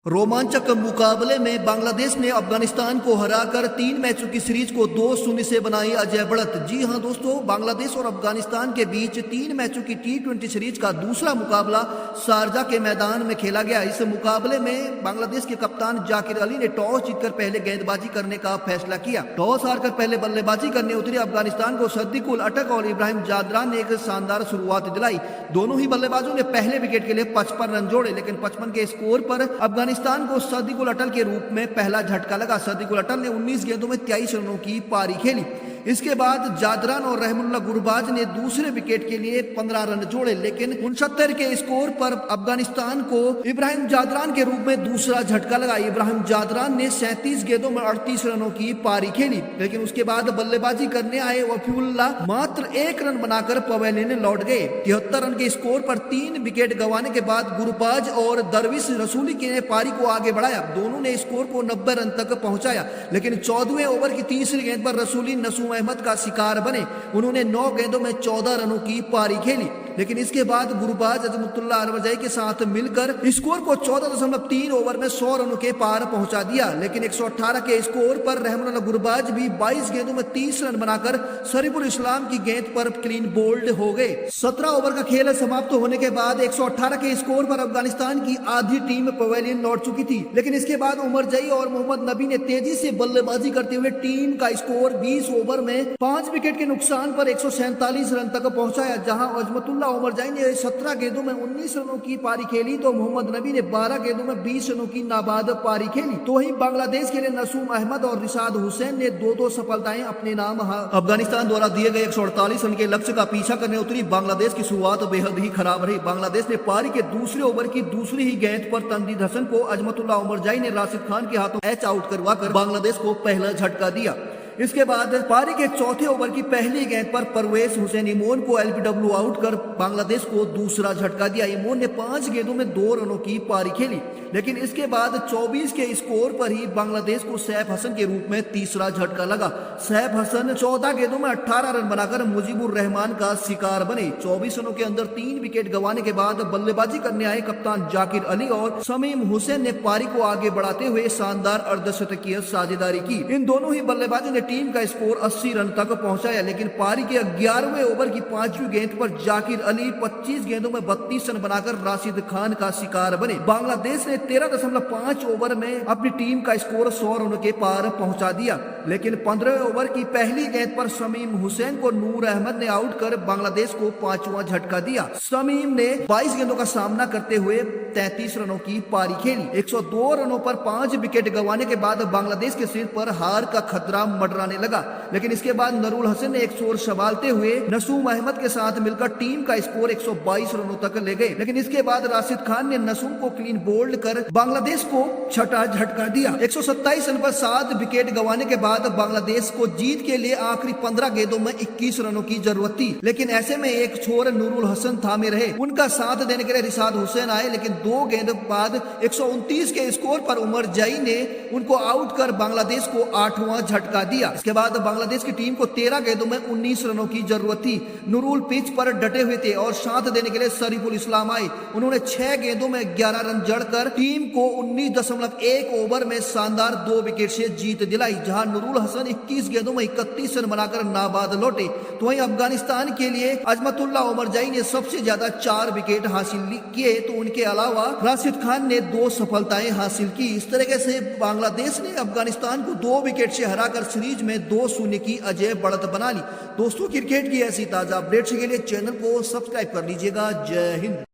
रोमांचक मुकाबले में बांग्लादेश ने अफगानिस्तान को हराकर 3 मैचों की सीरीज को 2-0 से बनाई अजय बढ़त। जी हां दोस्तों, बांग्लादेश और अफगानिस्तान के बीच 3 मैचों की T20 सीरीज का दूसरा मुकाबला शारजा के मैदान में खेला गया। इस मुकाबले में बांग्लादेश के कप्तान जाकिर अली ने टॉस जीतकर पहले गेंदबाजी करने का फैसला किया। टॉस हारकर पहले बल्लेबाजी करने उतरे अफगानिस्तान को सद्दीकुल अटक और इब्राहिम जादरान ने एक शानदार शुरुआत दिलाई। दोनों ही बल्लेबाजों ने पहले विकेट के लिए 55 रन जोड़े, लेकिन 55 के स्कोर पर अफगानिस्तान को सद्दीकुल अटल के रूप में पहला झटका लगा। सद्दीकुल अटल ने 19 गेंदों में 23 रनों की पारी खेली। इसके बाद जादरान और रहमुल्लाह गुरबाज ने दूसरे विकेट के लिए 15 रन जोड़े, लेकिन 69 के स्कोर पर अफगानिस्तान को इब्राहिम जादरान के रूप में दूसरा झटका लगा। इब्राहिम जादरान ने 37 गेंदों में 38 रनों की पारी खेली, लेकिन उसके बाद बल्लेबाजी करने आए वफीउल्लाह मात्र 1 रन बनाकर पवेलियन लौट गए। 73 रन के स्कोर पर 3 विकेट गंवाने के बाद गुरबाज और दरविश रसूली ने पारी को आगे बढ़ाया। दोनों ने स्कोर को 90 रन तक पहुंचाया, लेकिन 14वें ओवर की तीसरी गेंद पर रसूली नसूम अहमद का शिकार बने। उन्होंने 9 गेंदों में 14 रनों की पारी खेली, लेकिन इसके बाद गुरबाज अजमतुल्लाह अरवजाई के साथ मिलकर स्कोर को 14.3 ओवर में 100 रनों के पार पहुंचा दिया। लेकिन 118 के स्कोर पर रहमुल्लाह गुरबाज भी 22 गेंदों में 30 रन बनाकर शरीफुल इस्लाम की गेंद पर क्लीन बोल्ड हो गए। 17 ओवर का खेल समाप्त होने के बाद 118 के स्कोर पर अफगानिस्तान की आधी टीम पवेलियन लौट चुकी थी, लेकिन इसके बाद उमर जई और मोहम्मद नबी ने तेजी से बल्लेबाजी करते हुए टीम का स्कोर 20 ओवर में 5 विकेट के नुकसान पर 147 रन तक पहुंचाया। जहां अजमतुल्लाह उमर जई ने 17 गेंदों में 19 रनों की पारी खेली तो मोहम्मद नबी ने 12 गेंदों में 20 रनों की नाबाद पारी खेली। तो वहीं बांग्लादेश के लिए नसूम अहमद और रिशाद हुसैन ने 2-2 सफलताएं अपने नाम। अफगानिस्तान द्वारा दिए गए 148 रन के लक्ष्य का पीछा करने उतरी बांग्लादेश की शुरुआत बेहद ही खराब रही। बांग्लादेश ने पारी के दूसरे ओवर की दूसरी ही गेंद पर तनवीर हसन को अजमतुल्लाह उमर जई ने राशिद खान के हाथों कैच आउट करवाकर बांग्लादेश को पहला झटका दिया। इसके बाद पारी के चौथे ओवर की पहली गेंद पर परवेज हुसैन इमोन को एलबीडब्ल्यू आउट कर बांग्लादेश को दूसरा झटका दिया। इमोन ने 5 गेंदों में 2 रनों की पारी खेली, लेकिन इसके बाद 24 के स्कोर पर ही बांग्लादेश को सैफ हसन के रूप में तीसरा झटका लगा। सैफ हसन 14 गेंदों में 18 रन बनाकर मुजीबुर रहमान का शिकार बने। 24 रनों के अंदर 3 विकेट गंवाने के बाद बल्लेबाजी करने आए कप्तान जाकिर अली और शमीम हुसैन ने पारी को आगे बढ़ाते हुए शानदार अर्धशतकीय साझेदारी की। इन दोनों ही बल्लेबाजों ने टीम का स्कोर 80 रन तक पहुंचाया, लेकिन पारी के 11वें ओवर की 5वीं गेंद पर जाकिर अली 25 गेंदों में 32 रन बनाकर राशिद खान का शिकार बने। बांग्लादेश ने 13.5 ओवर में अपनी टीम का स्कोर 100 रनों के पार पहुंचा दिया, लेकिन 15वें ओवर की पहली गेंद पर शमीम हुसैन को नूर अहमद ने आउट कर बांग्लादेश को 5वां झटका दिया। शमीम ने 22 गेंदों का सामना करते हुए 33 रनों की पारी खेली। 102 रनों पर 5 विकेट गंवाने के बाद बांग्लादेश के सिर पर हार का खतरा मंडराने लगा, लेकिन इसके बाद नरूल हसन ने एक शोर संभालते हुए नसूम अहमद के साथ मिलकर टीम का स्कोर 122 रनों तक ले गए। लेकिन इसके बाद राशिद खान ने नसूम को क्लीन बोल्ड कर बांग्लादेश को छठा झटका दिया। 127 रन पर 7 विकेट गंवाने के बाद बांग्लादेश को जीत के लिए आखिरी 15 गेंदों में 21 रनों की जरूरत थी, लेकिन ऐसे में एक छोर नूरुल हसन थामे रहे। उनका साथ देने के लिए रिशाद हुसैन आए, लेकिन 2 गेंद बाद 129 के स्कोर पर उमर जई ने उनको आउट कर बांग्लादेश को 8वां झटका दिया। इसके बाद बांग्लादेश की टीम को 13 गेंदों में 19 रनों की जरूरत थी। नूरुल पिच पर डटे हुए थे और साथ देने के लिए शरीफुल इस्लाम आए। उन्होंने 6 गेंदों में 11 रन जड़कर टीम को 19.1 ओवर में शानदार 2 विकेट से जीत दिलाई, जहां नूरुल हसन 21 गेंदों में 31 रन बनाकर नाबाद लौटे। तो वहीं अफगानिस्तान के लिए अजमतुल्लाह उमर जई ने सबसे ज्यादा 4 विकेट हासिल किए, तो उनके अलावा राशिद खान ने 2 सफलताएं हासिल की। इस तरीके से बांग्लादेश ने अफगानिस्तान को 2 विकेट से हराकर सीरीज में 2-0 की अजय बढ़त बना ली। दोस्तों, क्रिकेट की ऐसी ताजा अपडेट्स के लिए चैनल को सब्सक्राइब कर लीजिएगा। जय हिंद।